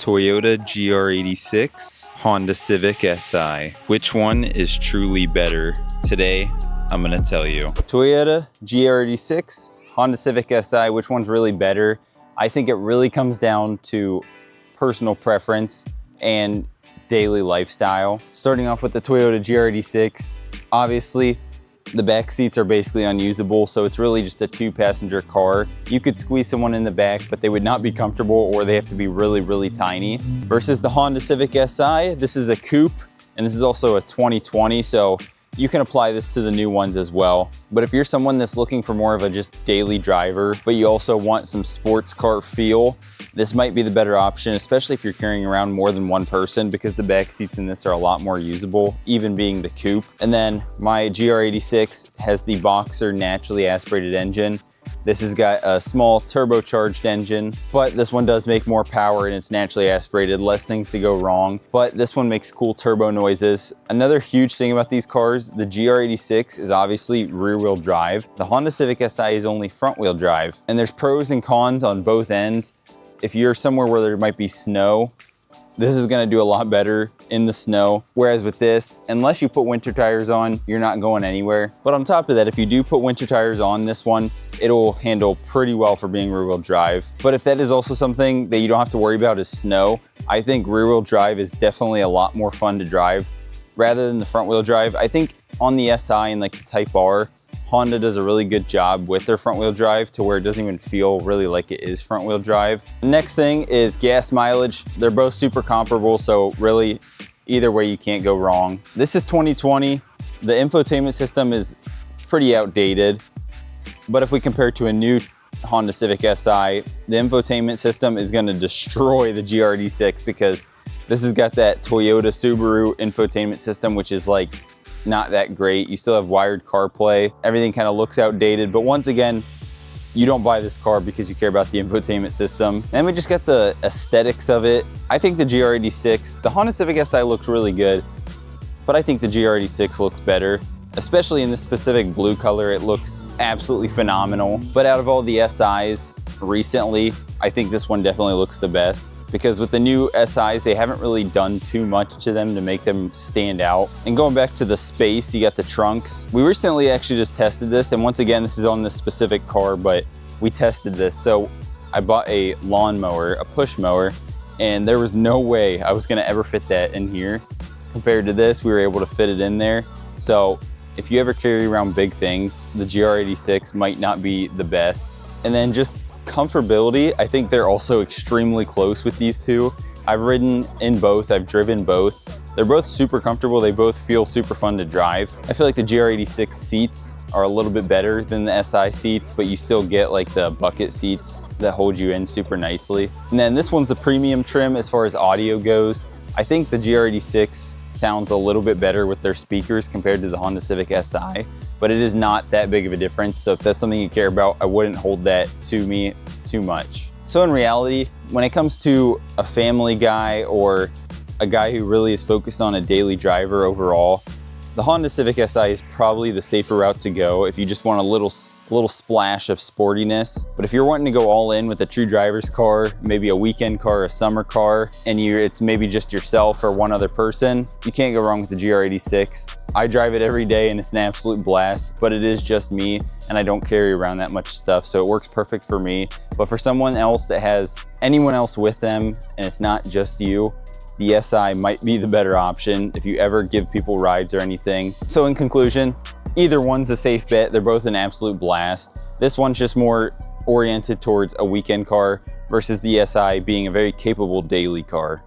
Toyota GR86, Honda Civic Si. Which one is truly better? Today, I'm gonna tell you. Toyota GR86, Honda Civic Si, which one's really better? I think it really comes down to personal preference and daily lifestyle. Starting off with the Toyota GR86, obviously, the back seats are basically unusable, so it's really just a 2-passenger car. You could squeeze someone in the back, but they would not be comfortable, or they have to be really, really tiny. Versus the Honda Civic Si, this is a coupe, and this is also a 2020, so you can apply this to the new ones as well. But if you're someone that's looking for more of a just daily driver, but you also want some sports car feel, this might be the better option, especially if you're carrying around more than one person, because the back seats in this are a lot more usable, even being the coupe. And then my GR86 has the Boxer naturally aspirated engine. This has got a small turbocharged engine, but this one does make more power and it's naturally aspirated, less things to go wrong. But this one makes cool turbo noises. Another huge thing about these cars, the GR86 is obviously rear wheel drive. The Honda Civic Si is only front wheel drive. And there's pros and cons on both ends. If you're somewhere where there might be snow, this is gonna do a lot better in the snow. Whereas with this, unless you put winter tires on, you're not going anywhere. But on top of that, if you do put winter tires on this one, it'll handle pretty well for being rear wheel drive. But if that is also something that you don't have to worry about is snow, I think rear wheel drive is definitely a lot more fun to drive rather than the front wheel drive. I think on the Si and like the Type R, Honda does a really good job with their front wheel drive to where it doesn't even feel really like it is front wheel drive. The next thing is gas mileage. They're both super comparable, so really either way you can't go wrong. This is 2020. The infotainment system is pretty outdated, but if we compare it to a new Honda Civic Si, the infotainment system is gonna destroy the GR86 because this has got that Toyota Subaru infotainment system, which is like not that great. You still have wired CarPlay. Everything kind of looks outdated, but once again, you don't buy this car because you care about the infotainment system. And we just got the aesthetics of it. I think the GR86, the Honda Civic Si looks really good, but I think the GR86 looks better, especially in this specific blue color. It looks absolutely phenomenal. But out of all the SIs recently, I think this one definitely looks the best, because with the new SIs, they haven't really done too much to them to make them stand out. And going back to the space, you got the trunks. We recently actually just tested this, and once again, this is on this specific car, but we tested this. So I bought a lawnmower, a push mower, and there was no way I was gonna ever fit that in here. Compared to this, we were able to fit it in there. So if you ever carry around big things, the GR86 might not be the best. And then just comfortability, I think they're also extremely close with these two. I've ridden in both, I've driven both. They're both super comfortable, they both feel super fun to drive. I feel like the GR86 seats are a little bit better than the Si seats, but you still get like the bucket seats that hold you in super nicely. And then this one's a premium trim as far as audio goes. I think the GR86 sounds a little bit better with their speakers compared to the Honda Civic Si, but it is not that big of a difference. So if that's something you care about, I wouldn't hold that to me too much. So in reality, when it comes to a family guy or a guy who really is focused on a daily driver overall, the Honda Civic Si is probably the safer route to go if you just want a little splash of sportiness. But if you're wanting to go all in with a true driver's car, maybe a weekend car, a summer car, and it's maybe just yourself or one other person, you can't go wrong with the GR86. I drive it every day and it's an absolute blast, but it is just me and I don't carry around that much stuff, so it works perfect for me. But for someone else that has anyone else with them and it's not just you, the Si might be the better option if you ever give people rides or anything. So in conclusion, either one's a safe bet. They're both an absolute blast. This one's just more oriented towards a weekend car versus the Si being a very capable daily car.